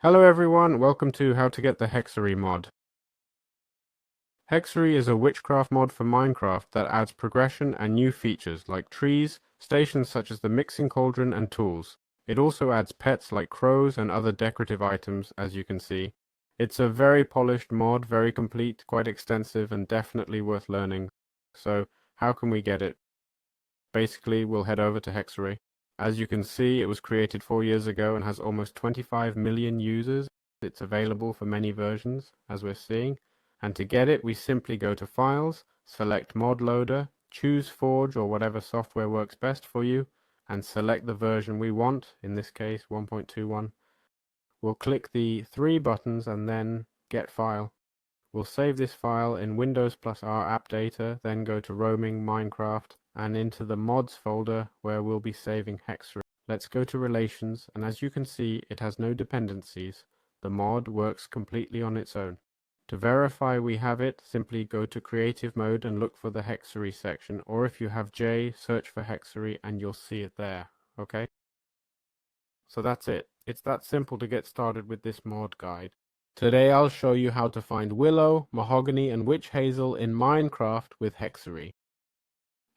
Hello everyone, welcome to How to Get the HEXEREI mod. HEXEREI is a witchcraft mod for Minecraft that adds progression and new features like trees, stations such as the Mixing Cauldron and tools. It also adds pets like crows and other decorative items, as you can see. It's a very polished mod, very complete, quite extensive, and definitely worth learning. So, how can we get it? Basically, we'll head over to HEXEREI. As you can see, it was created 4 years ago and has almost 25 million users. It's available for many versions, as we're seeing. And to get it, we simply go to Files, select Mod Loader, choose Forge or whatever software works best for you, and select the version we want, in this case 1.21. We'll click the 3 buttons and then Get File. We'll save this file in Windows plus our app data, then go to Roaming Minecraft and into the mods folder where we'll be saving HEXEREI. Let's go to Relations, and as you can see, it has no dependencies. The mod works completely on its own. To verify we have it, simply go to Creative Mode and look for the HEXEREI section, or if you have J, search for HEXEREI and you'll see it there, okay? So that's it. It's that simple to get started with this mod guide. Today I'll show you how to find Willow, Mahogany and Witch Hazel in Minecraft with HEXEREI.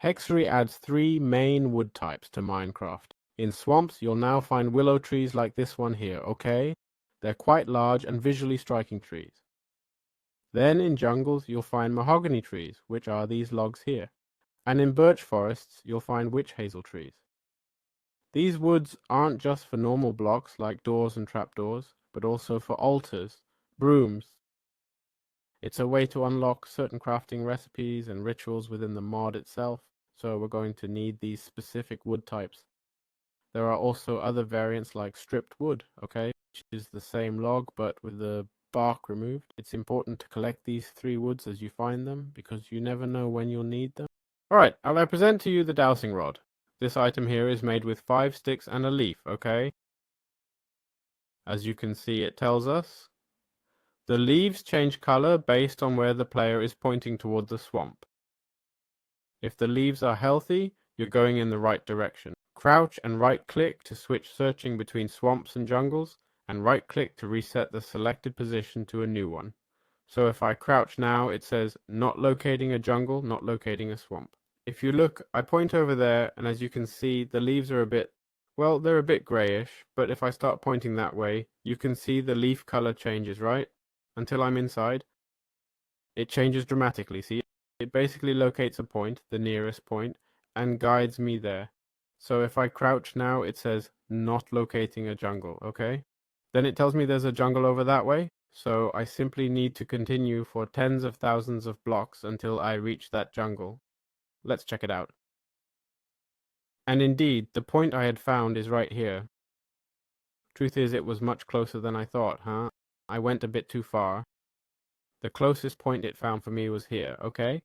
HEXEREI adds 3 main wood types to Minecraft. In swamps you'll now find willow trees like this one here, okay? They're quite large and visually striking trees. Then in jungles you'll find mahogany trees, which are these logs here. And in birch forests you'll find witch hazel trees. These woods aren't just for normal blocks like doors and trapdoors, but also for altars, brooms. It's a way to unlock certain crafting recipes and rituals within the mod itself, so we're going to need these specific wood types. There are also other variants like stripped wood, okay, which is the same log but with the bark removed. It's important to collect these 3 woods as you find them, because you never know when you'll need them. Alright, I'll present to you the dowsing rod. This item here is made with 5 sticks and a leaf, okay? As you can see, it tells us the leaves change color based on where the player is pointing toward the swamp. If the leaves are healthy, you're going in the right direction. Crouch and right-click to switch searching between swamps and jungles, and right-click to reset the selected position to a new one. So if I crouch now, it says not locating a jungle, not locating a swamp. If you look, I point over there, and as you can see, the leaves are they're a bit grayish, but if I start pointing that way, you can see the leaf color changes, right? Until I'm inside, it changes dramatically. See, it basically locates a point, the nearest point, and guides me there. So if I crouch now, it says not locating a jungle, okay? Then it tells me there's a jungle over that way, so I simply need to continue for tens of thousands of blocks until I reach that jungle. Let's check it out. And indeed, the point I had found is right here. Truth is, it was much closer than I thought, huh? I went a bit too far. The closest point it found for me was here, okay?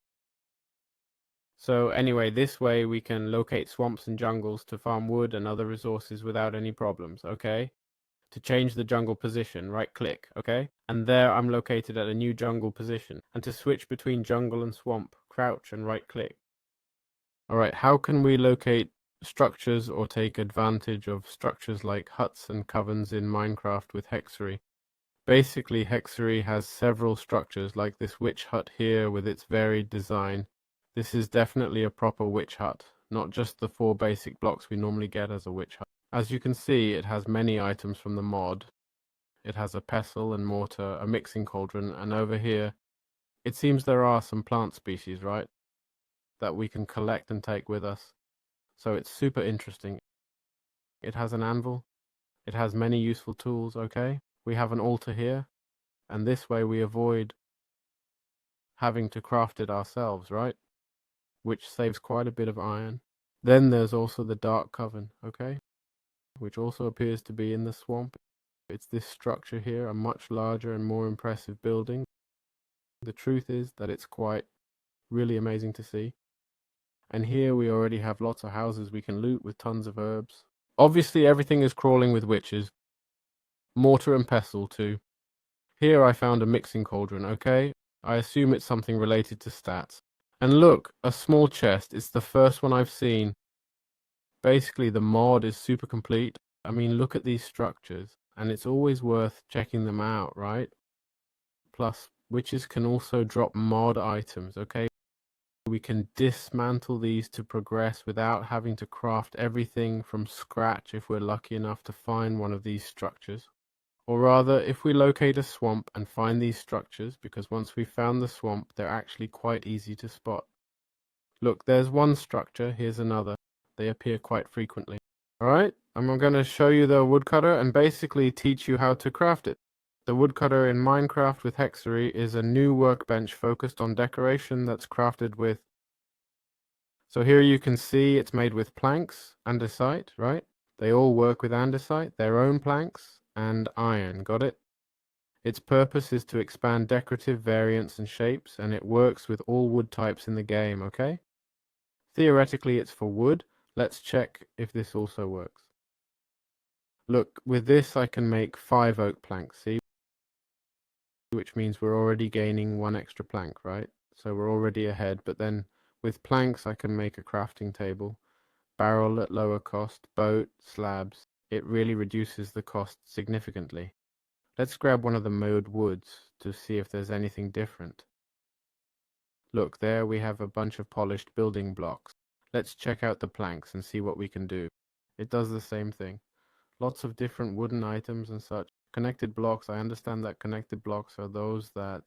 So anyway, this way we can locate swamps and jungles to farm wood and other resources without any problems, okay? To change the jungle position, right-click, okay? And there I'm located at a new jungle position. And to switch between jungle and swamp, crouch and right-click. Alright, how can we locate structures or take advantage of structures like huts and covens in Minecraft with HEXEREI? Basically, HEXEREI has several structures like this witch hut here with its varied design. This is definitely a proper witch hut, not just the 4 basic blocks we normally get as a witch hut. As you can see, it has many items from the mod. It has a pestle and mortar, a mixing cauldron, and over here, it seems there are some plant species, right? That we can collect and take with us. So it's super interesting. It has an anvil. It has many useful tools, okay? We have an altar here, and this way we avoid having to craft it ourselves, right? Which saves quite a bit of iron. Then there's also the dark coven, okay? Which also appears to be in the swamp. It's this structure here, a much larger and more impressive building. The truth is that it's quite really amazing to see. And here we already have lots of houses we can loot with tons of herbs. Obviously everything is crawling with witches. Mortar and pestle too. Here I found a mixing cauldron, okay? I assume it's something related to stats. And look, a small chest. It's the first one I've seen. Basically, the mod is super complete. I mean, look at these structures. and it's always worth checking them out, right? Plus, witches can also drop mod items, okay? We can dismantle these to progress without having to craft everything from scratch if we're lucky enough to find one of these structures. Or rather, if we locate a swamp and find these structures, because once we've found the swamp, they're actually quite easy to spot. Look, there's one structure, here's another. They appear quite frequently. Alright, I'm going to show you the woodcutter and basically teach you how to craft it. The woodcutter in Minecraft with HEXEREI is a new workbench focused on decoration that's crafted with... So here you can see it's made with planks, andesite, right? They all work with andesite, their own planks, and iron, got it? Its purpose is to expand decorative variants and shapes, and it works with all wood types in the game, okay? Theoretically it's for wood. Let's check if this also works. Look, with this I can make 5 oak planks, see? Which means we're already gaining 1 extra plank, right? So we're already ahead, but then with planks I can make a crafting table, barrel at lower cost, boat, slabs. It really reduces the cost significantly. Let's grab one of the mowed woods to see if there's anything different. Look, there we have a bunch of polished building blocks. Let's check out the planks and see what we can do. It does the same thing. Lots of different wooden items and such. Connected blocks, I understand that connected blocks are those that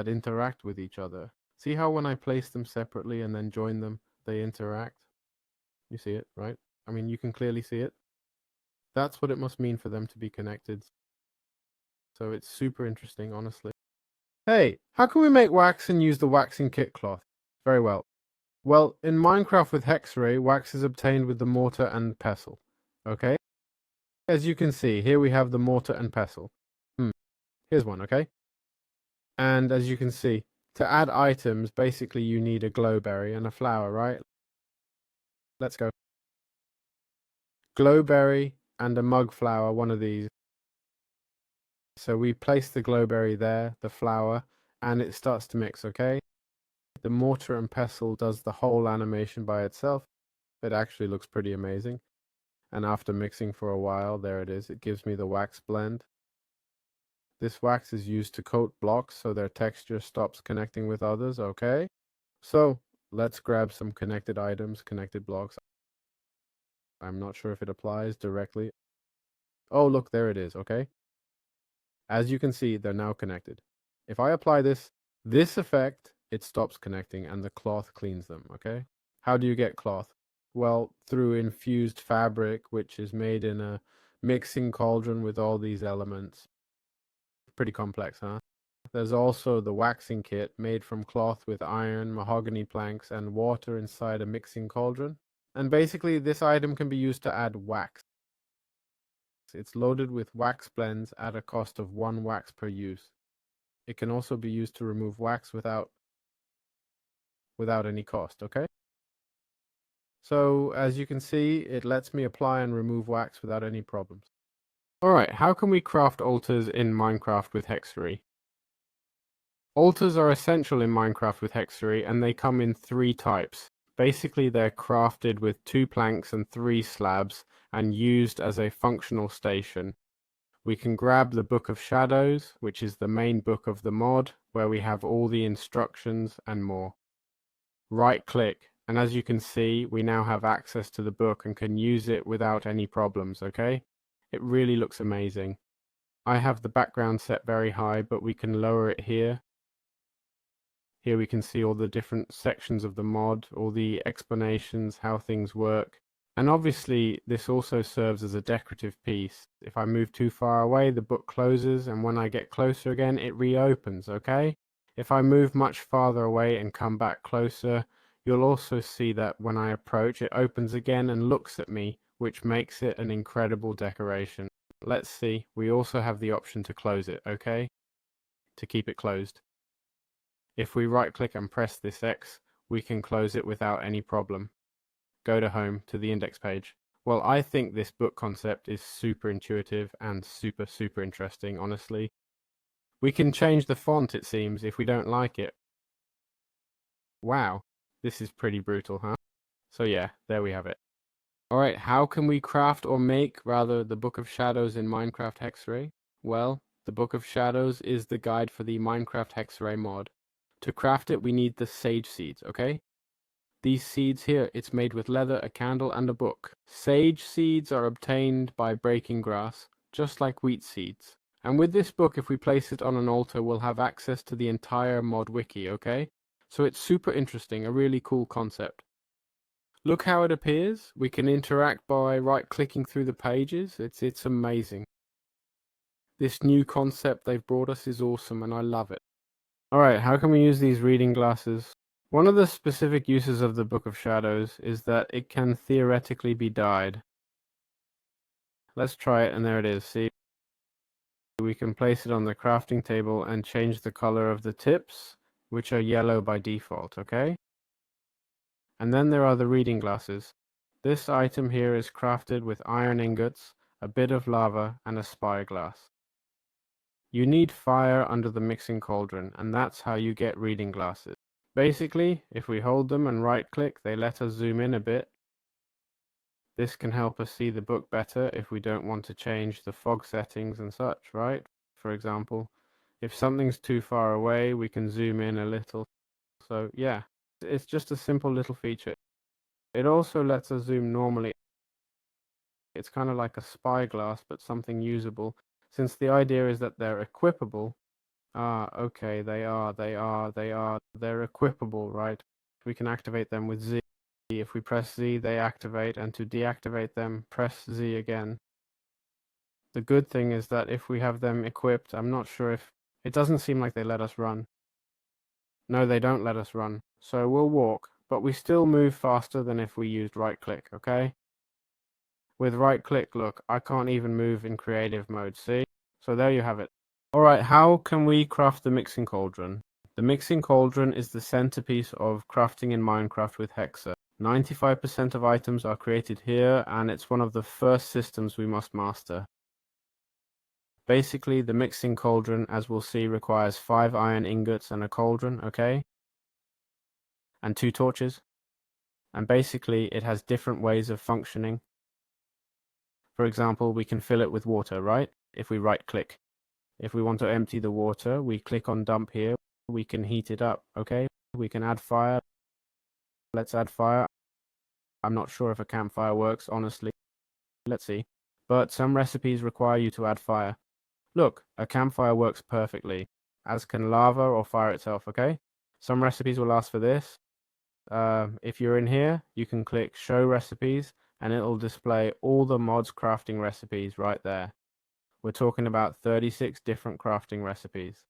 interact with each other. See how when I place them separately and then join them, they interact? You see it, right? I mean, you can clearly see it. That's what it must mean for them to be connected. So it's super interesting, honestly. Hey, how can we make wax and use the waxing kit cloth? Very well. Well, in Minecraft with HEXEREI, wax is obtained with the mortar and pestle. Okay? As you can see, here we have the mortar and pestle. Here's one, okay? And as you can see, to add items, basically you need a glowberry and a flower, right? Let's go. Glowberry and a mug flower, one of these. So we place the glowberry there, the flower, and it starts to mix, okay? The mortar and pestle does the whole animation by itself. It actually looks pretty amazing. And after mixing for a while, there it is. It gives me the wax blend. This wax is used to coat blocks so their texture stops connecting with others, okay? So let's grab some connected items, connected blocks. I'm not sure if it applies directly. Oh, look, there it is, okay? As you can see, they're now connected. If I apply this effect, it stops connecting and the cloth cleans them, okay? How do you get cloth? Well, through infused fabric, which is made in a mixing cauldron with all these elements. Pretty complex, huh? There's also the waxing kit made from cloth with iron, mahogany planks, and water inside a mixing cauldron. And basically, this item can be used to add wax. It's loaded with wax blends at a cost of 1 wax per use. It can also be used to remove wax without any cost, okay? So, as you can see, it lets me apply and remove wax without any problems. Alright, how can we craft altars in Minecraft with HEXEREI? Altars are essential in Minecraft with HEXEREI, and they come in 3 types. Basically, they're crafted with 2 planks and 3 slabs, and used as a functional station. We can grab the Book of Shadows, which is the main book of the mod, where we have all the instructions and more. Right-click, and as you can see, we now have access to the book and can use it without any problems, okay? It really looks amazing. I have the background set very high, but we can lower it here. Here we can see all the different sections of the mod, all the explanations, how things work. And obviously, this also serves as a decorative piece. If I move too far away, the book closes, and when I get closer again, it reopens, okay? If I move much farther away and come back closer, you'll also see that when I approach, it opens again and looks at me, which makes it an incredible decoration. Let's see, we also have the option to close it, okay? To keep it closed. If we right-click and press this X, we can close it without any problem. Go to home, to the index page. Well, I think this book concept is super intuitive and super interesting, honestly. We can change the font, it seems, if we don't like it. Wow, this is pretty brutal, huh? So yeah, there we have it. Alright, how can we craft or make, rather, the Book of Shadows in Minecraft HEXEREI? Well, the Book of Shadows is the guide for the Minecraft HEXEREI mod. To craft it, we need the sage seeds, okay? These seeds here, it's made with leather, a candle, and a book. Sage seeds are obtained by breaking grass, just like wheat seeds. And with this book, if we place it on an altar, we'll have access to the entire mod wiki, okay? So it's super interesting, a really cool concept. Look how it appears. We can interact by right-clicking through the pages. It's amazing. This new concept they've brought us is awesome, and I love it. Alright, how can we use these reading glasses? One of the specific uses of the Book of Shadows is that it can theoretically be dyed. Let's try it, and there it is. See? We can place it on the crafting table and change the color of the tips, which are yellow by default, okay? And then there are the reading glasses. This item here is crafted with iron ingots, a bit of lava, and a spyglass. You need fire under the mixing cauldron, and that's how you get reading glasses. Basically, if we hold them and right-click, they let us zoom in a bit. This can help us see the book better if we don't want to change the fog settings and such, right? For example, if something's too far away, we can zoom in a little. So yeah, it's just a simple little feature. It also lets us zoom normally. It's kind of like a spyglass, but something usable. Since the idea is that they're equipable. Okay, they're equipable, right? We can activate them with Z. If we press Z, they activate, and to deactivate them, press Z again. The good thing is that if we have them equipped, I'm not sure if... It doesn't seem like they let us run. No, they don't let us run. So we'll walk, but we still move faster than if we used right-click, okay? With right-click, look, I can't even move in creative mode, see? So there you have it. Alright, how can we craft the Mixing Cauldron? The Mixing Cauldron is the centerpiece of crafting in Minecraft with Hexer. 95% of items are created here, and it's one of the first systems we must master. Basically, the Mixing Cauldron, as we'll see, requires 5 iron ingots and a cauldron, okay? And 2 torches. And basically, it has different ways of functioning. For example, we can fill it with water, right? If we right-click. If we want to empty the water, we click on dump here. We can heat it up, okay? We can add fire. Let's add fire. I'm not sure if a campfire works, honestly. Let's see. But some recipes require you to add fire. Look, a campfire works perfectly, as can lava or fire itself, okay? Some recipes will ask for this. If you're in here, you can click Show Recipes, and it'll display all the mods crafting recipes right there. We're talking about 36 different crafting recipes.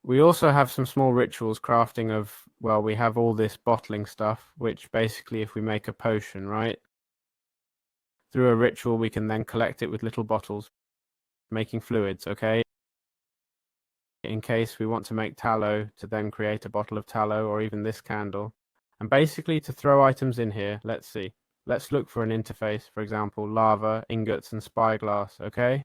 We also have some small rituals crafting of, well, we have all this bottling stuff, which basically if we make a potion, right? Through a ritual, we can then collect it with little bottles, making fluids, okay? In case we want to make tallow, to then create a bottle of tallow, or even this candle. And basically to throw items in here, let's see. Let's look for an interface, for example, lava, ingots, and spyglass, okay?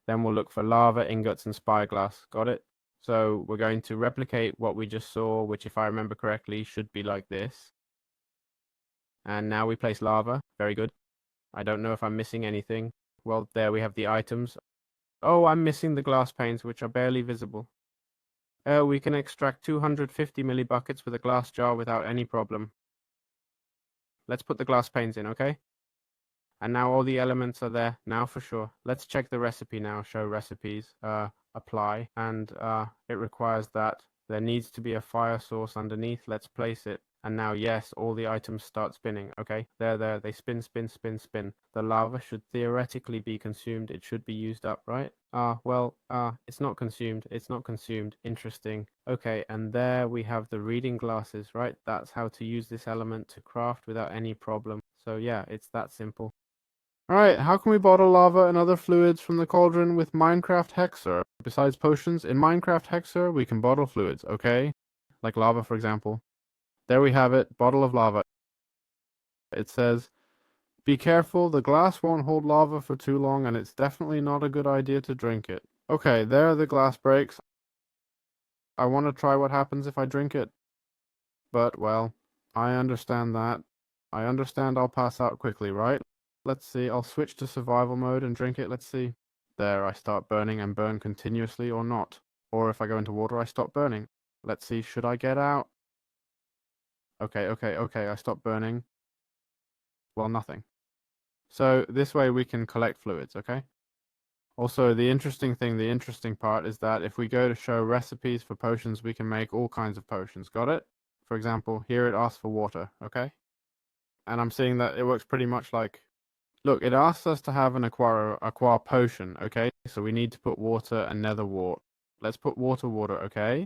Then we'll look for lava, ingots, and spyglass. Got it? So we're going to replicate what we just saw, which if I remember correctly, should be like this. And now we place lava. Very good. I don't know if I'm missing anything. Well, there we have the items. Oh, I'm missing the glass panes, which are barely visible. We can extract 250 millibuckets with a glass jar without any problem. Let's put the glass panes in, okay? And now all the elements are there, now for sure. Let's check the recipe now, show recipes, apply, and it requires that there needs to be a fire source underneath. Let's place it. And now, yes, all the items start spinning, okay? There, they spin, spin, spin, spin. The lava should theoretically be consumed. It should be used up, right? It's not consumed. It's not consumed. Interesting. Okay, and there we have the reading glasses, right? That's how to use this element to craft without any problem. So yeah, it's that simple. Alright, how can we bottle lava and other fluids from the cauldron with Minecraft HEXEREI? Besides potions, in Minecraft HEXEREI we can bottle fluids, okay? Like lava, for example. There we have it, bottle of lava. It says, be careful, the glass won't hold lava for too long and it's definitely not a good idea to drink it. Okay, there the glass breaks. I want to try what happens if I drink it. But, well, I understand that. I understand I'll pass out quickly, right? Let's see, I'll switch to survival mode and drink it, let's see. There, I start burning and burn continuously or not. Or if I go into water, I stop burning. Let's see, should I get out? Okay, I stop burning. Well, nothing. So this way we can collect fluids, okay? Also, the interesting part is that if we go to show recipes for potions, we can make all kinds of potions. Got it? For example, here it asks for water, okay? And I'm seeing that it works pretty much like... Look, it asks us to have an acquire potion, okay? So we need to put water and nether wart. Let's put water, okay?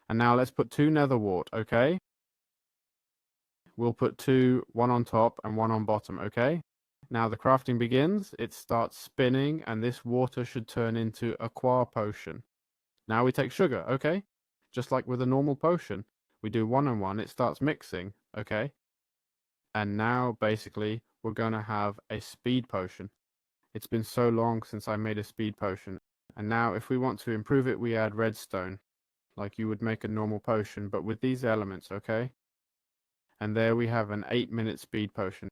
And now let's put 2 nether wart, okay? We'll put 2, one on top and one on bottom, okay? Now the crafting begins, it starts spinning, and this water should turn into a potion. Now we take sugar, okay? Just like with a normal potion. We do 1 and 1, it starts mixing, okay? And now, basically, we're going to have a speed potion. It's been so long since I made a speed potion. And now, if we want to improve it, we add redstone, like you would make a normal potion, but with these elements, okay? And there we have an 8-minute speed potion.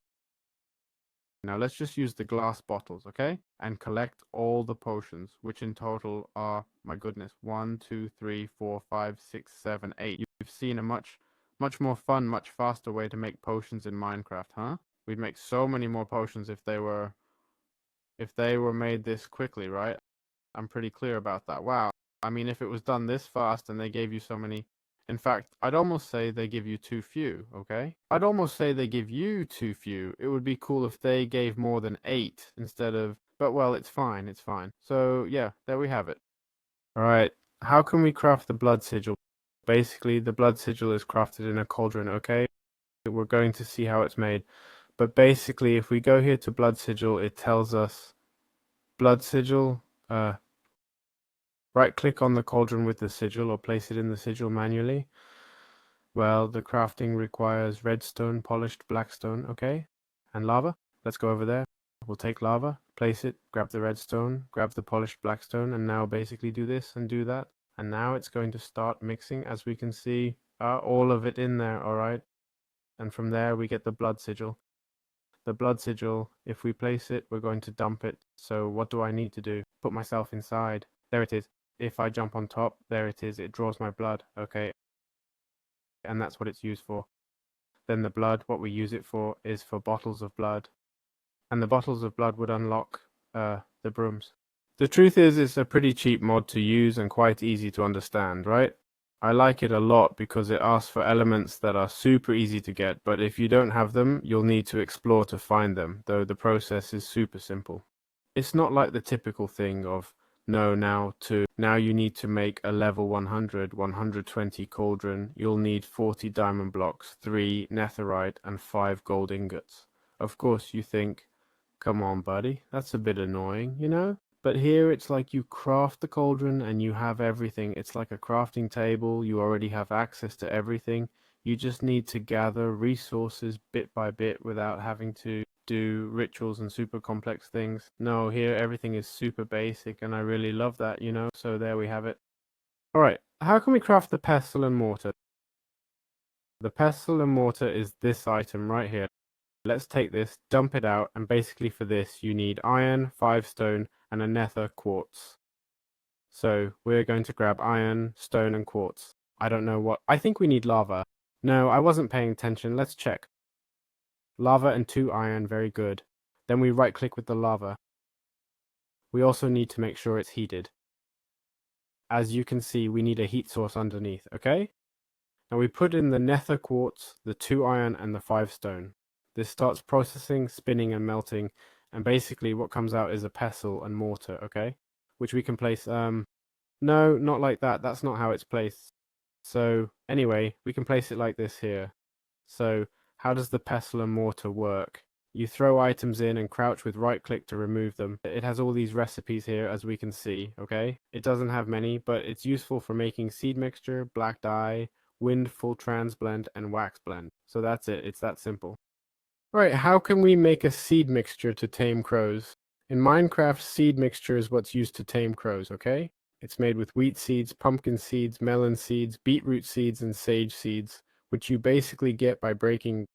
Now, let's just use the glass bottles, okay? And collect all the potions, which in total are, my goodness, 1, 2, 3, 4, 5, 6, 7, 8. You've seen a much more fun, much faster way to make potions in Minecraft, huh? We'd make so many more potions if they were made this quickly, right? I'm pretty clear about that. Wow. I mean, if it was done this fast and they gave you so many... In fact, I'd almost say they give you too few, okay? I'd almost say they give you too few. It would be cool if they gave more than 8 instead of... But well, it's fine, it's fine. So yeah, there we have it. Alright, how can we craft the blood sigil? Basically, the blood sigil is crafted in a cauldron, okay? We're going to see how it's made. But basically, if we go here to blood sigil, it tells us blood sigil, right click on the cauldron with the sigil or place it in the sigil manually. Well, the crafting requires redstone, polished blackstone, okay? And lava. Let's go over there. We'll take lava, place it, grab the redstone, grab the polished blackstone, and now basically do this and do that. And now it's going to start mixing, as we can see, all of it in there, alright? And from there we get the blood sigil. The blood sigil, if we place it, we're going to dump it. So what do I need to do? Put myself inside. There it is. If I jump on top, there it is. It draws my blood, okay? And that's what it's used for. Then the blood, what we use it for, is for bottles of blood. And the bottles of blood would unlock the brooms. The truth is, it's a pretty cheap mod to use and quite easy to understand, right? I like it a lot because it asks for elements that are super easy to get, but if you don't have them, you'll need to explore to find them, though the process is super simple. It's not like the typical thing of, no, now you need to make a level 100, 120 cauldron, you'll need 40 diamond blocks, 3 netherite, and 5 gold ingots. Of course you think, come on buddy, that's a bit annoying, you know? But here it's like you craft the cauldron and you have everything. It's like a crafting table. You already have access to everything. You just need to gather resources bit by bit without having to do rituals and super complex things. No, here everything is super basic and I really love that, you know? So there we have it. Alright, how can we craft the pestle and mortar? The pestle and mortar is this item right here. Let's take this, dump it out, and basically for this you need iron, 5 stone, and a nether quartz. So we're going to grab iron, stone, and quartz. I don't know what... I think we need lava. No, I wasn't paying attention. Let's check. Lava and 2 iron, very good. Then we right click with the lava. We also need to make sure it's heated. As you can see, we need a heat source underneath, okay? Now we put in the nether quartz, the 2 iron, and the 5 stone. This starts processing, spinning, and melting, and basically what comes out is a pestle and mortar, okay? Which we can place, no, not like that, that's not how it's placed. So, anyway, we can place it like this here. So, how does the pestle and mortar work? You throw items in and crouch with right click to remove them. It has all these recipes here, as we can see, okay? It doesn't have many, but it's useful for making seed mixture, black dye, wind full trans blend, and wax blend. So that's it, it's that simple. Right, how can we make a seed mixture to tame crows? In Minecraft, seed mixture is what's used to tame crows, okay? It's made with wheat seeds, pumpkin seeds, melon seeds, beetroot seeds, and sage seeds, which you basically get by breaking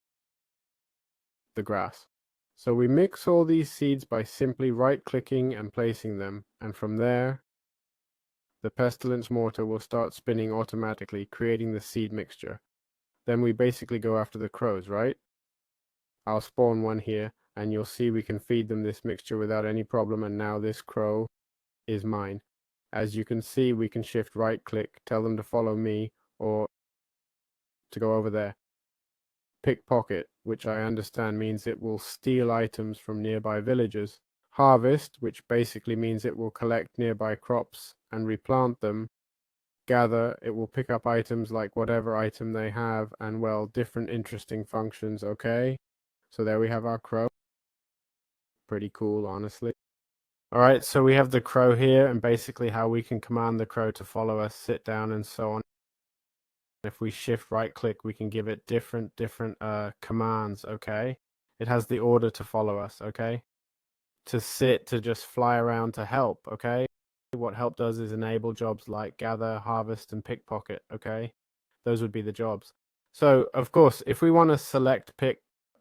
the grass. So we mix all these seeds by simply right-clicking and placing them, and from there, the pestilence mortar will start spinning automatically, creating the seed mixture. Then we basically go after the crows, right? I'll spawn one here, and you'll see we can feed them this mixture without any problem, and now this crow is mine. As you can see, we can shift right-click, tell them to follow me, or to go over there. Pickpocket, which I understand means it will steal items from nearby villagers. Harvest, which basically means it will collect nearby crops and replant them. Gather, it will pick up items like whatever item they have, and well, different interesting functions, okay? So there we have our crow. Pretty cool, honestly. Alright, so we have the crow here, and basically how we can command the crow to follow us, sit down, and so on. If we shift right click, we can give it different commands, okay? It has the order to follow us, okay? To sit, to just fly around, to help, okay? What help does is enable jobs like gather, harvest, and pickpocket, okay? Those would be the jobs. So, of course, if we want to select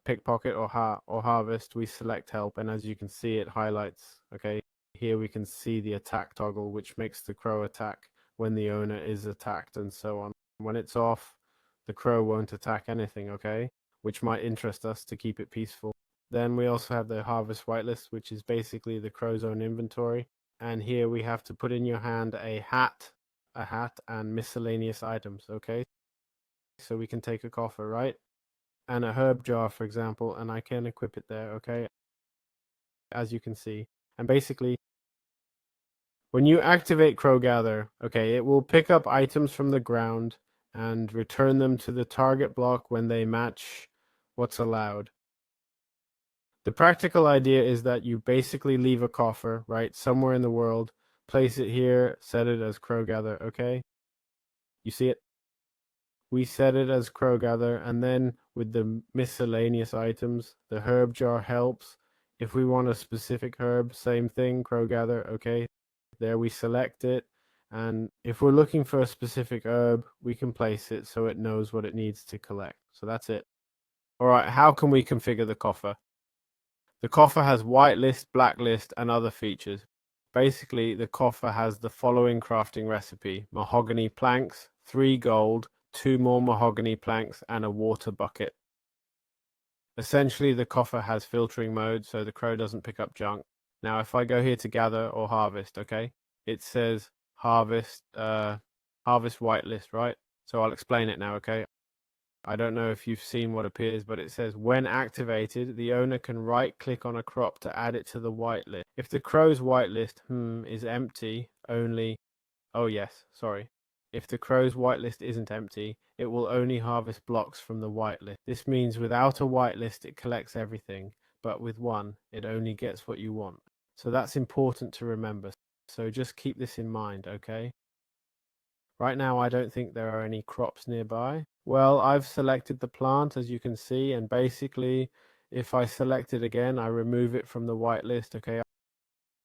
pickpocket or harvest, we select help, and as you can see, it highlights, okay? Here we can see the attack toggle, which makes the crow attack when the owner is attacked, and so on. When it's off, the crow won't attack anything, okay? Which might interest us to keep it peaceful. Then we also have the harvest whitelist, which is basically the crow's own inventory. And here we have to put in your hand a hat, and miscellaneous items, okay? So we can take a coffer, right? And a herb jar, for example, and I can equip it there, okay? As you can see. And basically, when you activate Crow Gather, okay, it will pick up items from the ground and return them to the target block when they match what's allowed. The practical idea is that you basically leave a coffer, right, somewhere in the world, place it here, set it as Crow Gather, okay? You see it? We set it as Crow Gather, and then with the miscellaneous items, the herb jar helps. If we want a specific herb, same thing, Crow Gather, okay? There we select it, and if we're looking for a specific herb, we can place it so it knows what it needs to collect. So that's it. Alright, how can we configure the coffer? The coffer has whitelist, blacklist, and other features. Basically, the coffer has the following crafting recipe: mahogany planks, 3 gold, 2 more mahogany planks, and a water bucket. Essentially, the coffer has filtering mode, so the crow doesn't pick up junk. Now, if I go here to gather or harvest, okay, it says harvest whitelist, right? So I'll explain it now, okay? I don't know if you've seen what appears, but it says when activated, the owner can right-click on a crop to add it to the whitelist. If the crow's whitelist is empty, only... Oh yes, sorry. If the crow's whitelist isn't empty, it will only harvest blocks from the whitelist. This means without a whitelist, it collects everything, but with one, it only gets what you want. So that's important to remember. So just keep this in mind, okay? Right now, I don't think there are any crops nearby. Well, I've selected the plant, as you can see, and basically, if I select it again, I remove it from the whitelist, okay?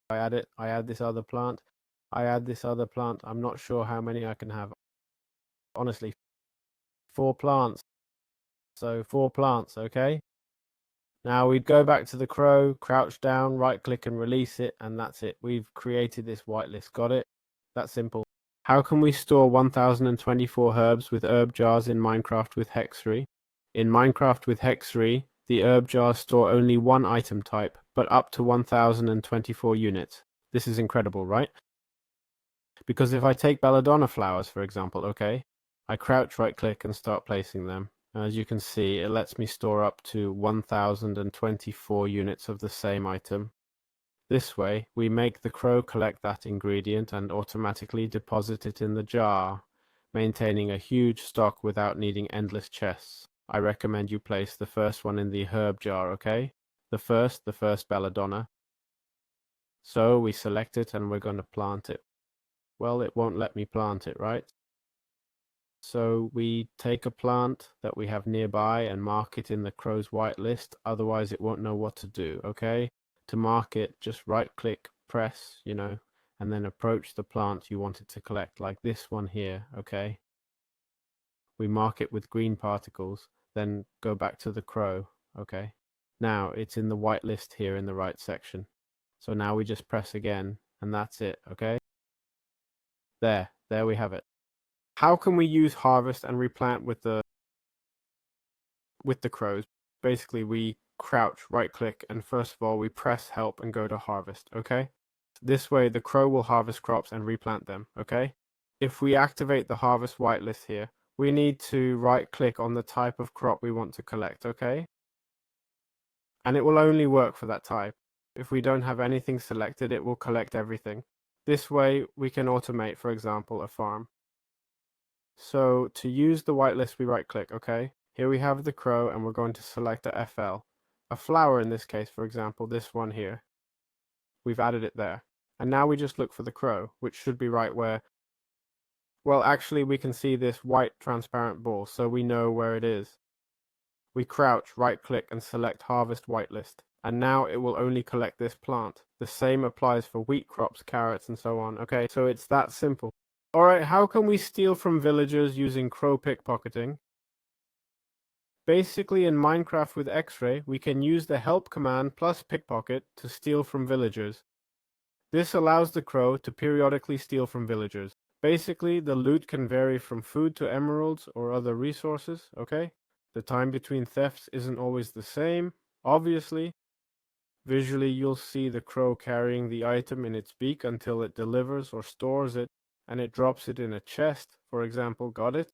I add it, I add this other plant, I add this other plant. I'm not sure how many I can have. Honestly, 4 plants. So 4 plants, okay? Now we'd go back to the crow, crouch down, right click and release it, and that's it. We've created this whitelist, got it? That's simple. How can we store 1024 herbs with herb jars in Minecraft with HEXEREI? In Minecraft with HEXEREI, the herb jars store only one item type, but up to 1024 units. This is incredible, right? Because if I take Belladonna flowers, for example, okay, I crouch right click and start placing them. As you can see, it lets me store up to 1024 units of the same item. This way, we make the crow collect that ingredient and automatically deposit it in the jar, maintaining a huge stock without needing endless chests. I recommend you place the first one in the herb jar, okay? The first Belladonna. So we select it and we're going to plant it. Well, it won't let me plant it, right? So we take a plant that we have nearby and mark it in the crow's whitelist, otherwise it won't know what to do, okay? To mark it, just right click, press, and then approach the plant you want it to collect, like this one here, okay? We mark it with green particles, then go back to the crow, okay? Now it's in the whitelist here in the right section. So now we just press again and that's it, okay? There we have it. How can we use harvest and replant with the crows? Basically we crouch, right click, and first of all we press help and go to harvest, okay? This way the crow will harvest crops and replant them, okay? If we activate the harvest whitelist here, we need to right click on the type of crop we want to collect, okay? And it will only work for that type. If we don't have anything selected, it will collect everything. This way we can automate, for example, a farm. So to use the whitelist, we right click, okay? Here we have the crow and we're going to select a FL. A flower in this case, for example, this one here. We've added it there. And now we just look for the crow, which should be right where, well, actually we can see this white transparent ball, so we know where it is. We crouch, right click and select harvest whitelist. And now it will only collect this plant. The same applies for wheat crops, carrots, and so on. Okay, so it's that simple. Alright, how can we steal from villagers using crow pickpocketing? Basically, in Minecraft with HEXEREI, we can use the help command plus pickpocket to steal from villagers. This allows the crow to periodically steal from villagers. Basically, the loot can vary from food to emeralds or other resources, okay? The time between thefts isn't always the same, obviously. Visually, you'll see the crow carrying the item in its beak until it delivers or stores it, and it drops it in a chest, for example, got it?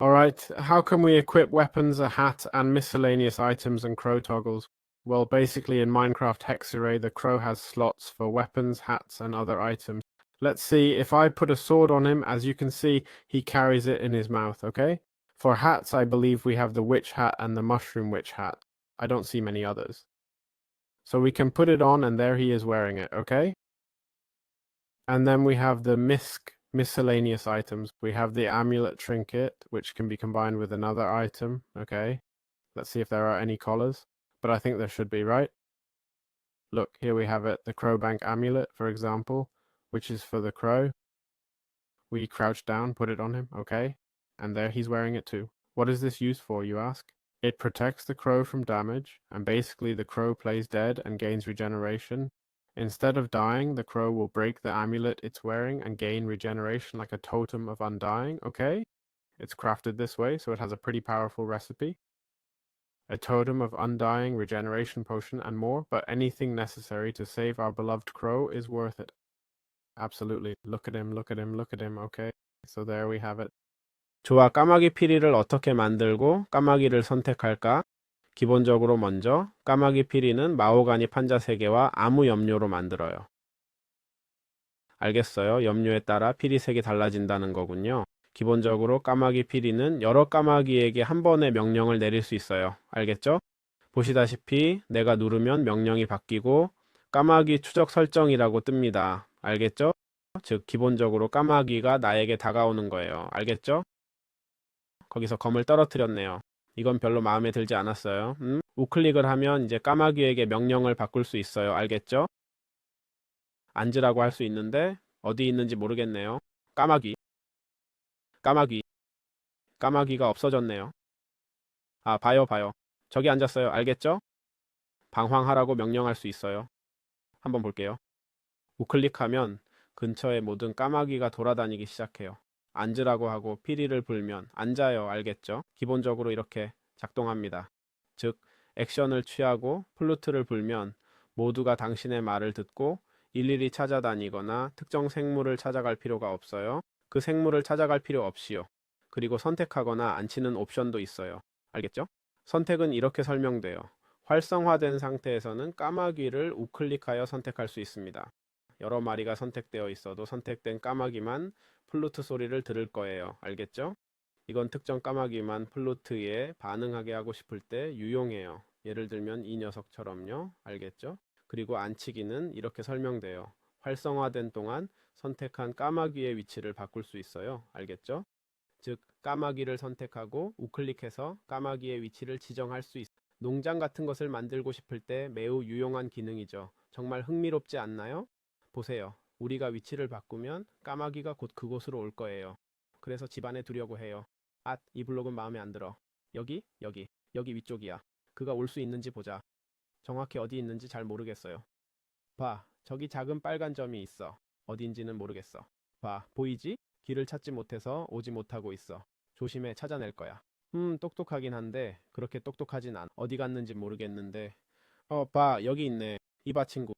Alright, how can we equip weapons, a hat, and miscellaneous items and crow toggles? Well, basically in Minecraft HEXEREI, the crow has slots for weapons, hats, and other items. Let's see, if I put a sword on him, as you can see, he carries it in his mouth, okay? For hats, I believe we have the witch hat and the mushroom witch hat. I don't see many others. So we can put it on and there he is wearing it, okay? And then we have the misc, miscellaneous items. We have the amulet trinket, which can be combined with another item, okay? Let's see if there are any collars, but I think there should be, right? Look, here we have it, the Crowbank amulet, for example, which is for the crow. We crouch down, put it on him, okay? And there he's wearing it too. What is this used for, you ask? It protects the crow from damage, and basically the crow plays dead and gains regeneration. Instead of dying, the crow will break the amulet it's wearing and gain regeneration like a totem of undying, okay? It's crafted this way, so it has a pretty powerful recipe. A totem of undying, regeneration potion, and more, but anything necessary to save our beloved crow is worth it. Absolutely. Look at him, look at him, look at him, okay? So there we have it. 좋아, 까마귀 피리를 어떻게 만들고 까마귀를 선택할까? 기본적으로 먼저 까마귀 피리는 마호가니 판자 3개와 아무 염료로 만들어요. 알겠어요. 염료에 따라 피리 색이 달라진다는 거군요. 기본적으로 까마귀 피리는 여러 까마귀에게 한 번에 명령을 내릴 수 있어요. 알겠죠? 보시다시피 내가 누르면 명령이 바뀌고 까마귀 추적 설정이라고 뜹니다. 알겠죠? 즉 기본적으로 까마귀가 나에게 다가오는 거예요. 알겠죠? 거기서 검을 떨어뜨렸네요. 이건 별로 마음에 들지 않았어요. 우클릭을 하면 이제 까마귀에게 명령을 바꿀 수 있어요. 알겠죠? 앉으라고 할 수 있는데 어디 있는지 모르겠네요. 까마귀. 까마귀가 없어졌네요. 아, 봐요. 저기 앉았어요. 알겠죠? 방황하라고 명령할 수 있어요. 한번 볼게요. 우클릭하면 근처에 모든 까마귀가 돌아다니기 시작해요. 앉으라고 하고 피리를 불면 앉아요. 알겠죠? 기본적으로 이렇게 작동합니다. 즉, 액션을 취하고 플루트를 불면 모두가 당신의 말을 듣고 일일이 찾아다니거나 특정 생물을 찾아갈 필요가 없어요. 그 생물을 찾아갈 필요 없이요. 그리고 선택하거나 앉히는 옵션도 있어요. 알겠죠? 선택은 이렇게 설명돼요. 활성화된 상태에서는 까마귀를 우클릭하여 선택할 수 있습니다. 여러 마리가 선택되어 있어도 선택된 까마귀만 플루트 소리를 들을 거예요. 알겠죠? 이건 특정 까마귀만 플루트에 반응하게 하고 싶을 때 유용해요. 예를 들면 이 녀석처럼요. 알겠죠? 그리고 앉히기는 이렇게 설명돼요. 활성화된 동안 선택한 까마귀의 위치를 바꿀 수 있어요. 알겠죠? 즉 까마귀를 선택하고 우클릭해서 까마귀의 위치를 지정할 수 있어요. 농장 같은 것을 만들고 싶을 때 매우 유용한 기능이죠. 정말 흥미롭지 않나요? 보세요. 우리가 위치를 바꾸면 까마귀가 곧 그곳으로 올 거예요. 그래서 집안에 두려고 해요. 이 블록은 마음에 안 들어. 여기 위쪽이야. 그가 올 수 있는지 보자. 정확히 어디 있는지 잘 모르겠어요. 봐, 저기 작은 빨간 점이 있어. 어딘지는 모르겠어. 봐, 보이지? 길을 찾지 못해서 오지 못하고 있어. 조심해, 찾아낼 거야. 똑똑하긴 한데 그렇게 똑똑하진 않아. 어디 갔는지 모르겠는데. 봐, 여기 있네. 이봐 친구.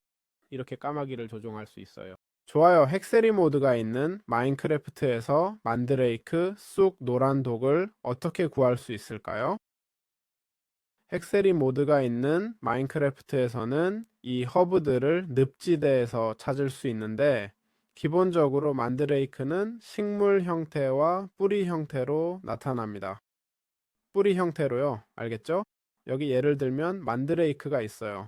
이렇게 까마귀를 조종할 수 있어요. 좋아요. 헥세리 모드가 있는 마인크래프트에서 만드레이크, 쑥, 노란 독을 어떻게 구할 수 있을까요? 헥세리 모드가 있는 마인크래프트에서는 이 허브들을 늪지대에서 찾을 수 있는데 기본적으로 만드레이크는 식물 형태와 뿌리 형태로 나타납니다. 뿌리 형태로요. 알겠죠? 여기 예를 들면 만드레이크가 있어요.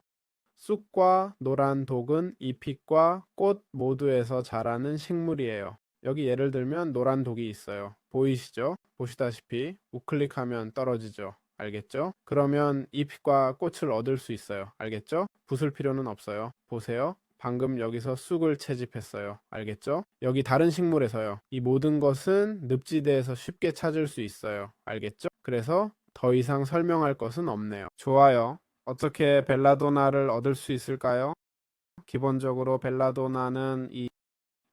쑥과 노란 독은 잎과 꽃 모두에서 자라는 식물이에요. 여기 예를 들면 노란 독이 있어요. 보이시죠? 보시다시피 우클릭하면 떨어지죠. 알겠죠? 그러면 잎과 꽃을 얻을 수 있어요. 알겠죠? 부술 필요는 없어요. 보세요. 방금 여기서 쑥을 채집했어요. 알겠죠? 여기 다른 식물에서요. 이 모든 것은 늪지대에서 쉽게 찾을 수 있어요. 알겠죠? 그래서 더 이상 설명할 것은 없네요. 좋아요. 어떻게 벨라도나를 얻을 수 있을까요? 기본적으로 벨라도나는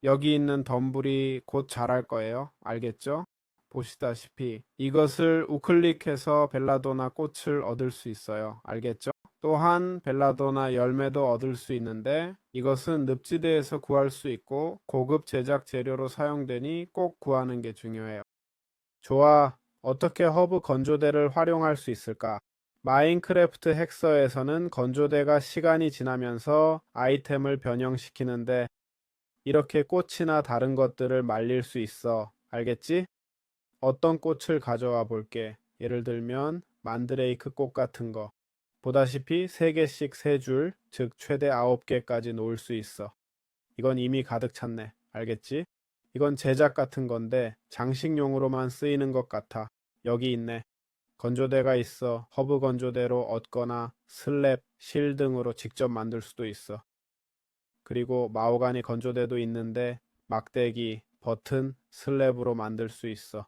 여기 있는 덤불이 곧 자랄 거예요. 알겠죠? 보시다시피 이것을 우클릭해서 벨라도나 꽃을 얻을 수 있어요. 알겠죠? 또한 벨라도나 열매도 얻을 수 있는데 이것은 늪지대에서 구할 수 있고 고급 제작 재료로 사용되니 꼭 구하는 게 중요해요. 좋아. 어떻게 허브 건조대를 활용할 수 있을까? 마인크래프트 헥서에서는 건조대가 시간이 지나면서 아이템을 변형시키는데 이렇게 꽃이나 다른 것들을 말릴 수 있어. 알겠지? 어떤 꽃을 가져와 볼게. 예를 들면 만드레이크 꽃 같은 거. 보다시피 3개씩 3줄, 즉 최대 9개까지 놓을 수 있어. 이건 이미 가득 찼네. 알겠지? 이건 제작 같은 건데 장식용으로만 쓰이는 것 같아. 여기 있네. 건조대가 있어. 허브 건조대로 얻거나 슬랩, 실 등으로 직접 만들 수도 있어. 그리고 마호가니 건조대도 있는데 막대기, 버튼, 슬랩으로 만들 수 있어.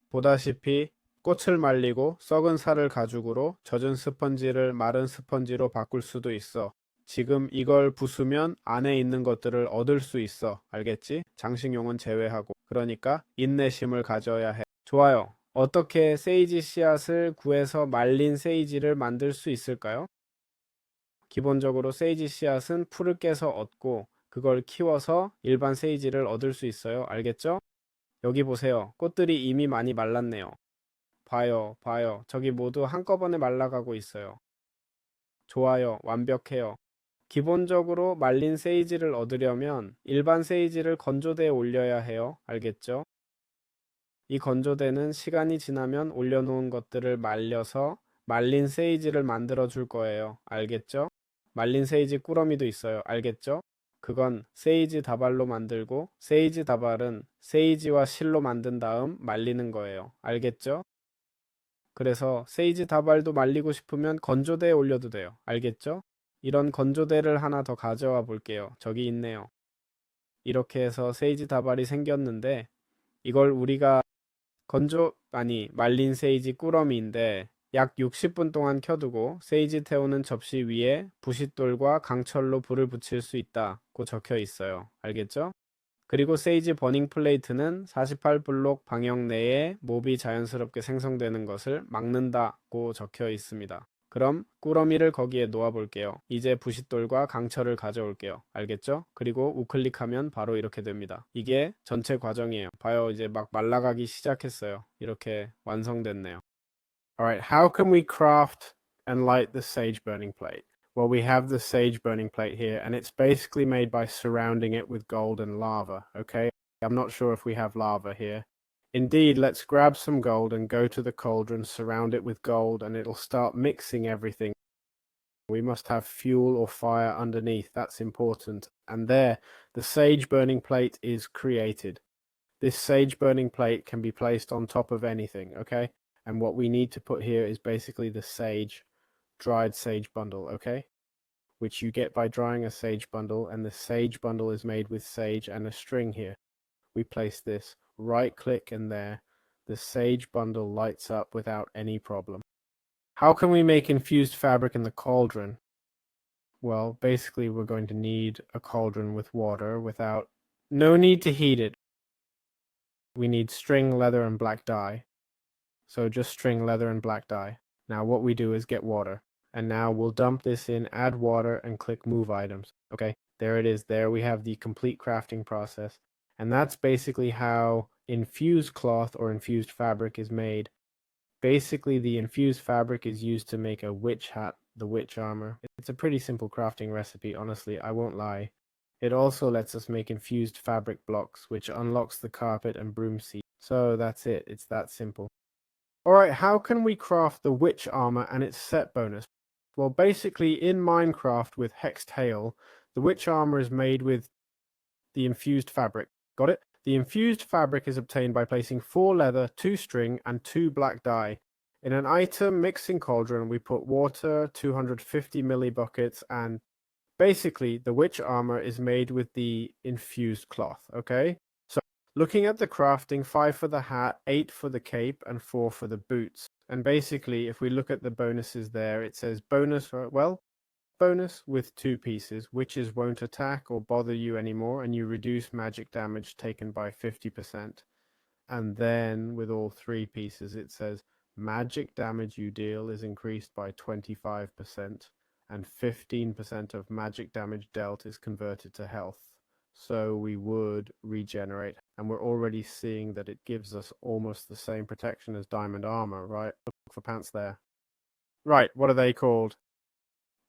보다시피 꽃을 말리고 썩은 살을 가죽으로 젖은 스펀지를 마른 스펀지로 바꿀 수도 있어. 지금 이걸 부수면 안에 있는 것들을 얻을 수 있어. 알겠지? 장식용은 제외하고. 그러니까 인내심을 가져야 해. 좋아요. 어떻게 세이지 씨앗을 구해서 말린 세이지를 만들 수 있을까요? 기본적으로 세이지 씨앗은 풀을 깨서 얻고 그걸 키워서 일반 세이지를 얻을 수 있어요. 알겠죠? 여기 보세요. 꽃들이 이미 많이 말랐네요. 봐요, 봐요. 저기 모두 한꺼번에 말라가고 있어요. 좋아요, 완벽해요. 기본적으로 말린 세이지를 얻으려면 일반 세이지를 건조대에 올려야 해요. 알겠죠? 이 건조대는 시간이 지나면 올려놓은 것들을 말려서 말린 세이지를 만들어 줄 거예요. 알겠죠? 말린 세이지 꾸러미도 있어요. 알겠죠? 그건 세이지 다발로 만들고 세이지 다발은 세이지와 실로 만든 다음 말리는 거예요. 알겠죠? 그래서 세이지 다발도 말리고 싶으면 건조대에 올려도 돼요. 알겠죠? 이런 건조대를 하나 더 가져와 볼게요. 저기 있네요. 이렇게 해서 세이지 다발이 생겼는데 이걸 우리가 말린 세이지 꾸러미인데 약 60분 동안 켜두고 세이지 태우는 접시 위에 부싯돌과 강철로 불을 붙일 수 있다고 적혀 있어요. 알겠죠? 그리고 세이지 버닝 플레이트는 48블록 방역 내에 몹이 자연스럽게 생성되는 것을 막는다고 적혀 있습니다. 그럼 꾸러미를 거기에 놓아 볼게요. 이제 부싯돌과 강철을 가져올게요. 알겠죠? 그리고 우클릭하면 바로 이렇게 됩니다. 이게 전체 과정이에요. 봐요. 이제 막 말라가기 시작했어요. 이렇게 완성됐네요. Alright, how can we craft and light the sage burning plate? Well, we have the sage burning plate here, and it's basically made by surrounding it with gold and lava, okay? I'm not sure if we have lava here. Indeed, let's grab some gold and go to the cauldron, surround it with gold, and it'll start mixing everything. We must have fuel or fire underneath, that's important. And there, the sage burning plate is created. This sage burning plate can be placed on top of anything, okay? And what we need to put here is basically the sage, dried sage bundle, okay? Which you get by drying a sage bundle, and the sage bundle is made with sage and a string here. We place this, right click, and there, the sage bundle lights up without any problem. How can we make infused fabric in the cauldron? Well, basically we're going to need a cauldron with water without... No need to heat it. We need string, leather, and black dye. So just string, leather, and black dye. Now what we do is get water. And now we'll dump this in, add water, and click move items. Okay, there it is. There we have the complete crafting process. And that's basically how infused cloth or infused fabric is made. Basically, the infused fabric is used to make a witch hat, the witch armor. It's a pretty simple crafting recipe, honestly, I won't lie. It also lets us make infused fabric blocks, which unlocks the carpet and broom seat. So that's it, it's that simple. Alright, how can we craft the witch armor and its set bonus? Well, basically, in Minecraft with Hexed Hail, the witch armor is made with the infused fabric. Got it? The infused fabric is obtained by placing 4 leather, 2 string, and 2 black dye. In an item mixing cauldron, we put water, 250 millibuckets, and basically the witch armor is made with the infused cloth, okay? So looking at the crafting, 5 for the hat, 8 for the cape, and 4 for the boots. And basically, if we look at the bonuses there, it says bonus, well, bonus with 2 pieces. Witches won't attack or bother you anymore, and you reduce magic damage taken by 50%. And then with all 3 pieces, it says magic damage you deal is increased by 25%, and 15% of magic damage dealt is converted to health. So we would regenerate, and we're already seeing that it gives us almost the same protection as diamond armor, right? Look for pants there. Right, what are they called?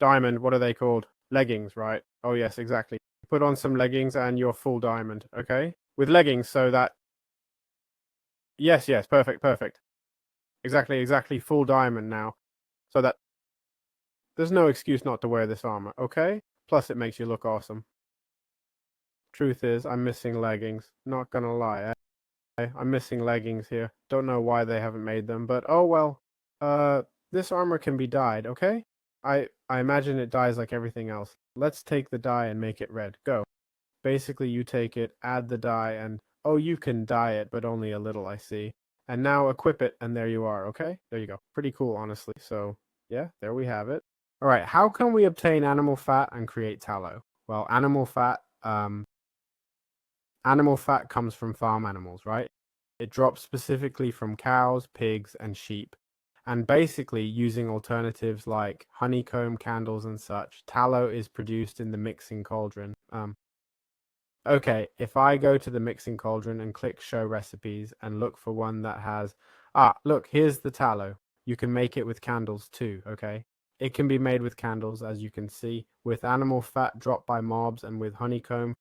Diamond, what are they called? Leggings, right? Oh yes, exactly. Put on some leggings and you're full diamond, okay? With leggings so that... Yes, perfect. Exactly, full diamond now. So that there's no excuse not to wear this armor, okay? Plus it makes you look awesome. Truth is, I'm missing leggings. Not gonna lie, I'm missing leggings here. Don't know why they haven't made them, but oh well. This armor can be dyed, okay? I imagine it dyes like everything else. Let's take the dye and make it red. Go. Basically, you take it, add the dye, and oh, you can dye it, but only a little, I see. And now equip it, and there you are, okay? There you go. Pretty cool, honestly. So, yeah, there we have it. All right, how can we obtain animal fat and create tallow? Well, animal fat comes from farm animals, right? It drops specifically from cows, pigs, and sheep. And basically, using alternatives like honeycomb, candles, and such, tallow is produced in the mixing cauldron. Okay, if I go to the mixing cauldron and click show recipes and look for one that has... look, here's the tallow. You can make it with candles too, okay? It can be made with candles, as you can see, with animal fat dropped by mobs and with honeycomb,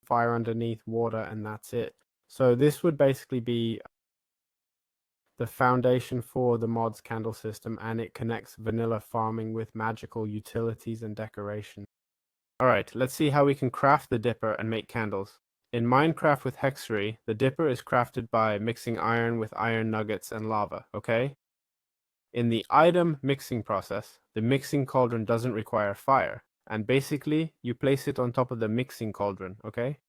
fire underneath, water, and that's it. So this would basically be the foundation for the mods candle system, and it connects vanilla farming with magical utilities and decoration. Alright, let's see how we can craft the dipper and make candles. In Minecraft with HEXEREI, the dipper is crafted by mixing iron with iron nuggets and lava, okay? In the item mixing process, the mixing cauldron doesn't require fire, and basically, you place it on top of the mixing cauldron, okay?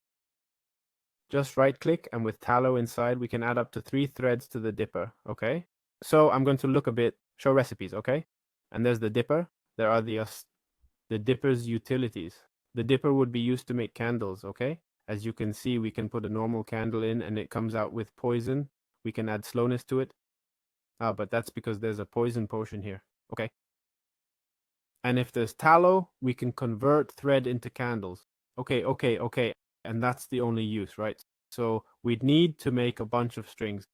Just right click, and with tallow inside, we can add up to 3 threads to the dipper, okay? So I'm going to look a bit, show recipes, okay? And there's the dipper. There are the dipper's utilities. The dipper would be used to make candles, okay? As you can see, we can put a normal candle in and it comes out with poison. We can add slowness to it. But that's because there's a poison potion here, okay? And if there's tallow, we can convert thread into candles. Okay. And that's the only use, right? So we'd need to make a bunch of strings.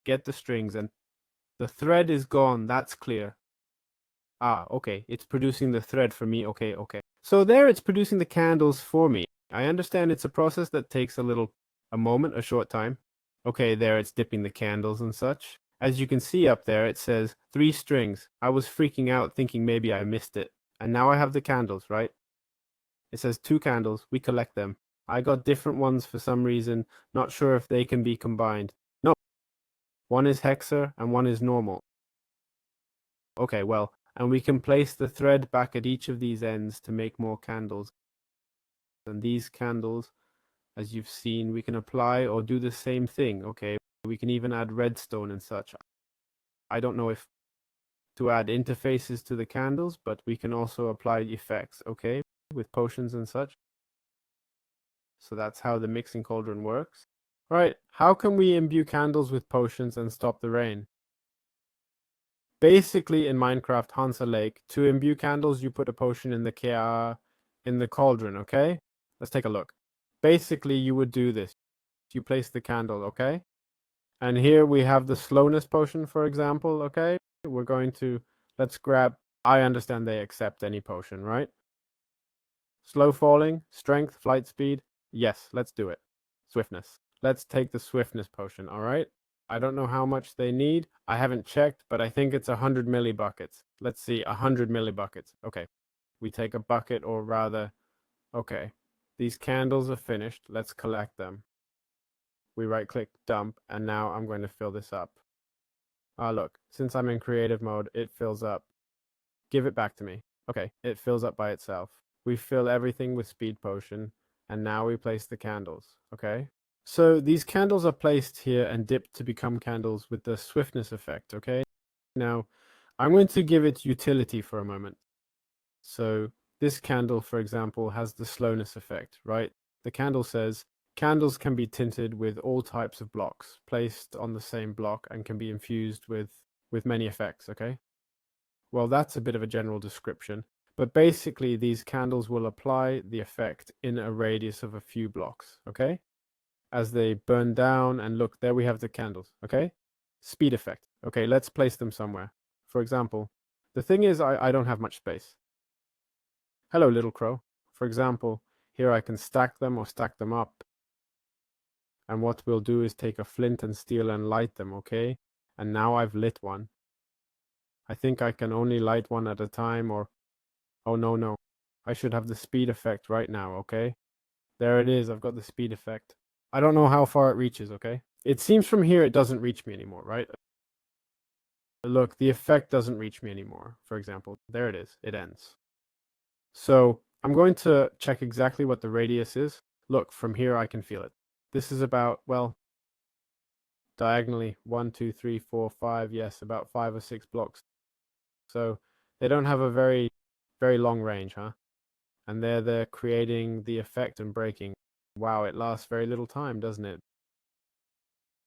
Get the strings, and the thread is gone, that's clear. Okay, it's producing the thread for me, okay. So there it's producing the candles for me. I understand it's a process that takes a moment, a short time. Okay, there it's dipping the candles and such. As you can see up there, it says 3 strings. I was freaking out thinking maybe I missed it. And now I have the candles, right? It says 2 candles, we collect them. I got different ones for some reason, not sure if they can be combined. No, one is hexer and one is normal. Okay, well, and we can place the thread back at each of these ends to make more candles. And these candles, as you've seen, we can apply or do the same thing, okay? We can even add redstone and such. I don't know if to add interfaces to the candles, but we can also apply effects, okay, with potions and such. So that's how the mixing cauldron works. Right, how can we imbue candles with potions and stop the rain? Basically, in Minecraft Hansa Lake, to imbue candles, you put a potion in the cauldron, okay? Let's take a look. Basically, you would do this. You place the candle, okay? And here we have the slowness potion, for example, okay? We're going to, let's grab, I understand they accept any potion, right? Slow falling, strength, flight speed. Yes, let's do it. Swiftness. Let's take the swiftness potion, all right? I don't know how much they need. I haven't checked, but I think it's 100 millibuckets. Let's see, 100 millibuckets. Okay, we take a bucket, or rather, okay. These candles are finished. Let's collect them. We right-click, dump, and now I'm going to fill this up. Ah, look, since I'm in creative mode, it fills up. Give it back to me. Okay, it fills up by itself. We fill everything with speed potion, and now we place the candles, okay? So these candles are placed here and dipped to become candles with the swiftness effect, okay? Now, I'm going to give it utility for a moment. So this candle, for example, has the slowness effect, right? The candle says, candles can be tinted with all types of blocks, placed on the same block, and can be infused with many effects, okay? Well, that's a bit of a general description, but basically these candles will apply the effect in a radius of a few blocks, okay? As they burn down, and look, there we have the candles, okay? Speed effect. Okay, let's place them somewhere. For example, the thing is, I don't have much space. Hello, little crow. For example, here I can stack them or stack them up. And what we'll do is take a flint and steel and light them, okay? And now I've lit one. I think I can only light one at a time, or... Oh, no. I should have the speed effect right now, okay? There it is, I've got the speed effect. I don't know how far it reaches, okay? It seems from here it doesn't reach me anymore, right? Look, the effect doesn't reach me anymore, for example. There it is, it ends. So I'm going to check exactly what the radius is. Look, from here I can feel it. This is about, well, diagonally 1, 2, 3, 4, 5, yes, about 5 or 6 blocks. So they don't have a very long range, huh? And they're creating the effect and breaking. Wow, it lasts very little time, doesn't it?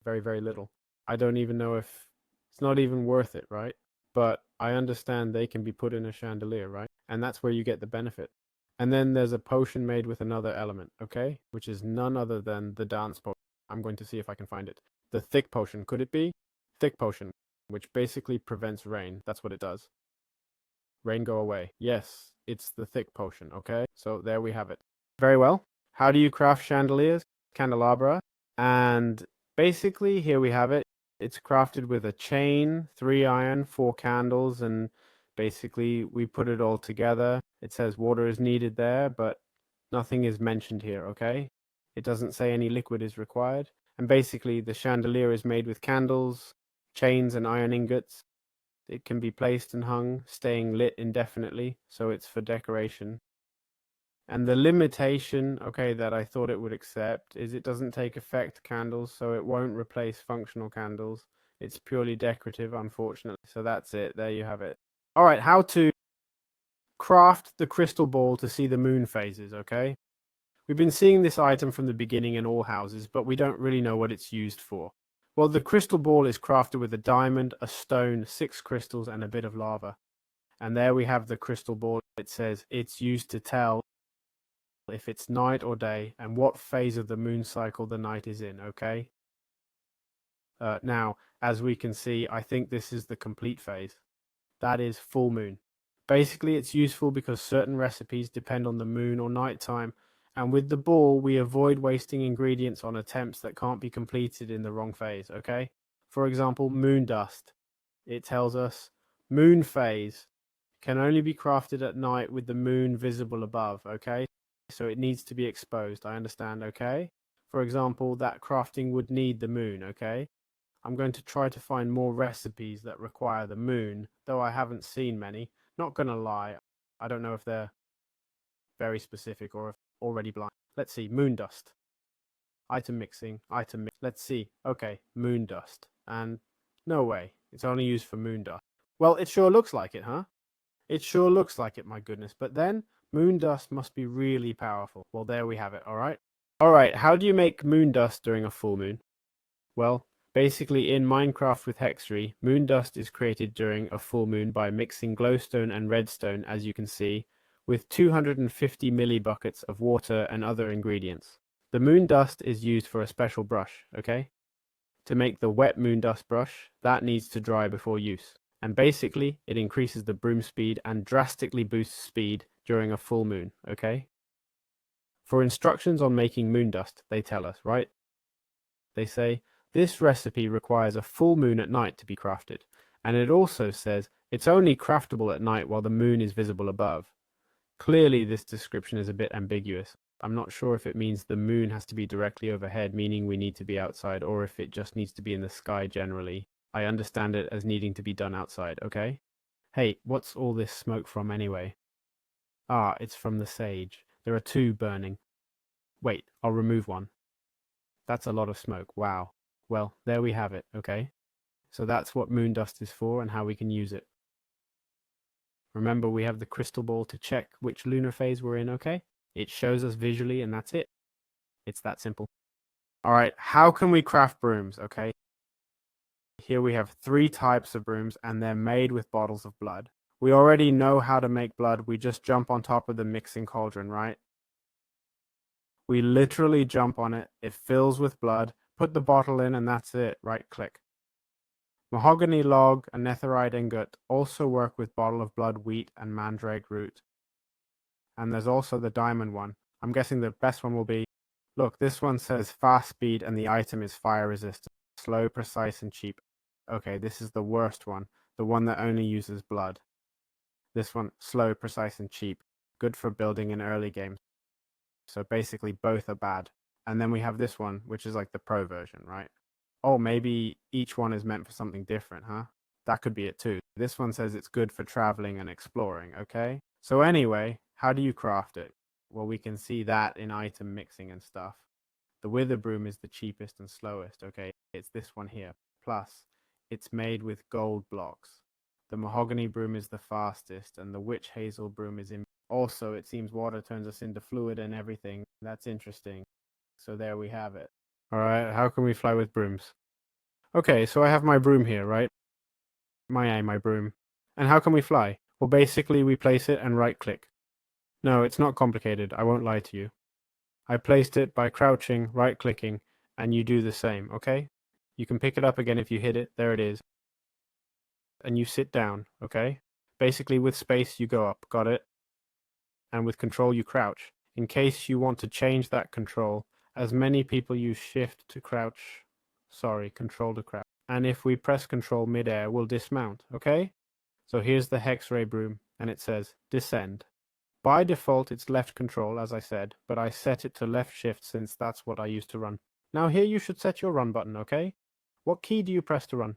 Very little. I don't even know if it's not even worth it, right? But I understand they can be put in a chandelier, right? And that's where you get the benefit. And then there's a potion made with another element, okay? Which is none other than the dance potion. I'm going to see if I can find it. The thick potion, could it be? Thick potion, which basically prevents rain. That's what it does. Rain go away. Yes, it's the thick potion, okay? So there we have it. Very well. How do you craft chandeliers? Candelabra. And basically, here we have it. It's crafted with a chain, 3 iron, 4 candles, and basically we put it all together. It says water is needed there, but nothing is mentioned here, okay? It doesn't say any liquid is required. And basically the chandelier is made with candles, chains, and iron ingots. It can be placed and hung, staying lit indefinitely, so it's for decoration. And the limitation, okay, that I thought it would accept is it doesn't take effect candles, so it won't replace functional candles. It's purely decorative, unfortunately. So that's it. There you have it. All right, how to craft the crystal ball to see the moon phases, okay? We've been seeing this item from the beginning in all houses, but we don't really know what it's used for. Well, the crystal ball is crafted with a diamond, a stone, 6 crystals, and a bit of lava. And there we have the crystal ball. It says it's used to tell if it's night or day and what phase of the moon cycle the night is in, okay? Now, as we can see, I think this is the complete phase. That is full moon. Basically, it's useful because certain recipes depend on the moon or night time, and with the ball, we avoid wasting ingredients on attempts that can't be completed in the wrong phase, okay? For example, MOONDUST. It tells us, moon phase can only be crafted at night with the moon visible above, okay? So it needs to be exposed, I understand, okay? For example, that crafting would need the moon, okay? I'm going to try to find more recipes that require the moon, though I haven't seen many. Not gonna lie, I don't know if they're very specific or if already blind. Let's see, MOONDUST. Item mixing, let's see. Okay, MOONDUST. And no way, it's only used for MOONDUST. Well, it sure looks like it, huh? It sure looks like it, my goodness. But then, moondust must be really powerful. Well, there we have it, alright? Alright, how do you make moondust during a full moon? Well, basically in Minecraft with HEXEREI, moondust is created during a full moon by mixing glowstone and redstone, as you can see, with 250 millibuckets of water and other ingredients. The moondust is used for a special brush, okay? To make the wet moondust brush, that needs to dry before use. And basically, it increases the broom speed and drastically boosts speed during a full moon, okay? For instructions on making moondust, they tell us, right? They say, this recipe requires a full moon at night to be crafted. And it also says, it's only craftable at night while the moon is visible above. Clearly, this description is a bit ambiguous. I'm not sure if it means the moon has to be directly overhead, meaning we need to be outside, or if it just needs to be in the sky generally. I understand it as needing to be done outside, okay? Hey, what's all this smoke from anyway? Ah, it's from the sage. There are two burning. Wait, I'll remove one. That's a lot of smoke, wow. Well, there we have it, okay? So that's what moondust is for and how we can use it. Remember, we have the crystal ball to check which lunar phase we're in, okay? It shows us visually and that's it. It's that simple. Alright, how can we craft brooms, okay? Here we have 3 types of brooms and they're made with bottles of blood. We already know how to make blood, we just jump on top of the mixing cauldron, right? We literally jump on it, it fills with blood, put the bottle in and that's it, right click. Mahogany log and netherite ingot also work with bottle of blood, wheat and mandrake root. And there's also the diamond one. I'm guessing the best one will be, look, this one says fast speed and the item is fire resistant, slow, precise and cheap. Okay, this is the worst one, the one that only uses blood. This one, slow, precise and cheap, good for building in early games. So basically both are bad. And then we have this one, which is like the pro version, right? Oh, maybe each one is meant for something different, huh? That could be it too. This one says it's good for traveling and exploring, okay? So anyway, how do you craft it? Well, we can see that in item mixing and stuff. The wither broom is the cheapest and slowest, okay? It's this one here. Plus, it's made with gold blocks. The mahogany broom is the fastest, and the witch hazel broom is in. Also, it seems water turns us into fluid and everything. That's interesting. So there we have it. Alright, how can we fly with brooms? Okay, so I have my broom here, right? My broom. And how can we fly? Well, basically we place it and right click. No, it's not complicated, I won't lie to you. I placed it by crouching, right clicking, and you do the same, okay? You can pick it up again if you hit it, there it is. And you sit down, okay? Basically with space you go up, got it? And with control you crouch. In case you want to change that control, as many people use shift to crouch, control to crouch. And if we press control mid-air, we'll dismount, okay? So here's the HEXEREI broom, and it says descend. By default, it's left control, as I said, but I set it to left shift since that's what I used to run. Now here you should set your run button, okay? What key do you press to run?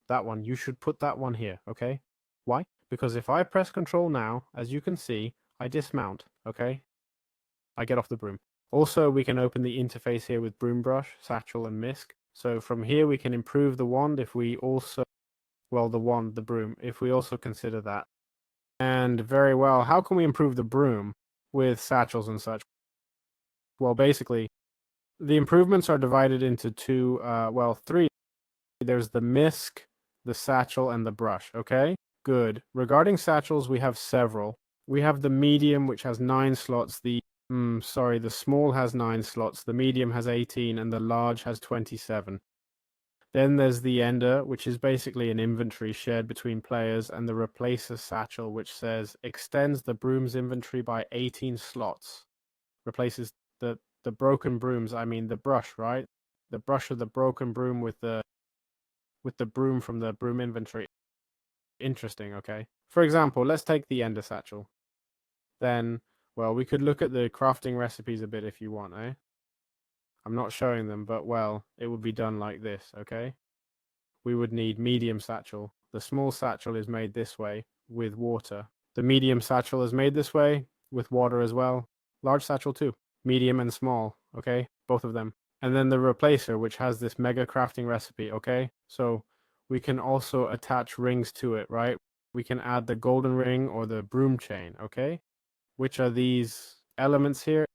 That one. You should put that one here, okay? Why? Because if I press control now, as you can see, I dismount, okay? I get off the broom. Also, we can open the interface here with broom brush, satchel, and misc. So from here we can improve the wand if we also, well, the broom, if we also consider that. And very well, how can we improve the broom with satchels and such? Well, basically, the improvements are divided into three. There's the misc, the satchel, and the brush, okay? Good. Regarding satchels, we have several. We have the medium, which has 9 slots. The small has 9 slots, the medium has 18, and the large has 27. Then there's the ender, which is basically an inventory shared between players, and the replacer satchel, which says extends the broom's inventory by 18 slots. Replaces the broken brooms, I mean the brush, right? The brush of the broken broom with the broom from the broom inventory. Interesting, okay? For example, let's take the ender satchel. Then, well, we could look at the crafting recipes a bit if you want, eh? I'm not showing them, but well, it would be done like this, okay? We would need medium satchel. The small satchel is made this way with water. The medium satchel is made this way with water as well. Large satchel too. Medium and small, okay? Both of them. And then the replacer, which has this mega crafting recipe, okay? So we can also attach rings to it, right? We can add the golden ring or the broom chain, okay? Which are these elements here?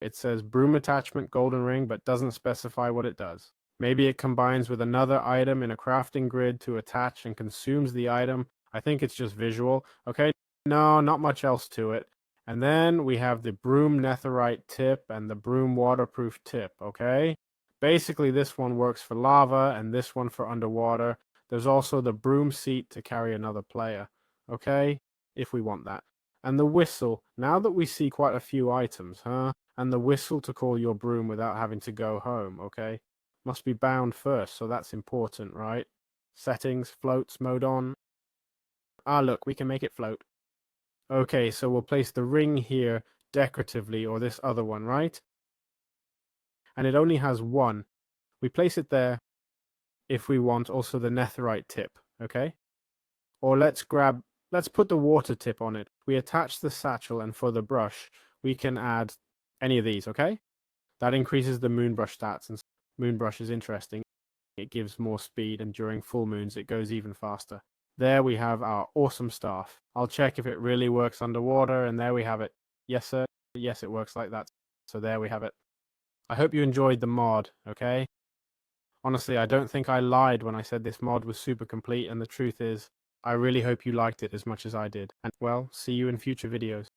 It says broom attachment golden ring, but doesn't specify what it does. Maybe it combines with another item in a crafting grid to attach and consumes the item. I think it's just visual. Okay, no, not much else to it. And then we have the broom netherite tip and the broom waterproof tip, okay? Basically, this one works for lava and this one for underwater. There's also the broom seat to carry another player, okay? If we want that. And the whistle. Now that we see quite a few items, huh? And the whistle to call your broom without having to go home, okay? Must be bound first, so that's important, right? Settings, floats, mode on. Ah, look, we can make it float. Okay, so we'll place the ring here decoratively, or this other one, right? And it only has one. We place it there if we want also the netherite tip, okay? Or let's put the water tip on it. We attach the satchel, and for the brush, we can add any of these, okay? That increases the moonbrush stats, and moonbrush is interesting. It gives more speed, and during full moons, it goes even faster. There we have our awesome staff. I'll check if it really works underwater, and there we have it. Yes, sir. Yes, it works like that. So there we have it. I hope you enjoyed the mod, okay? Honestly, I don't think I lied when I said this mod was super complete, and the truth is, I really hope you liked it as much as I did. And well, see you in future videos.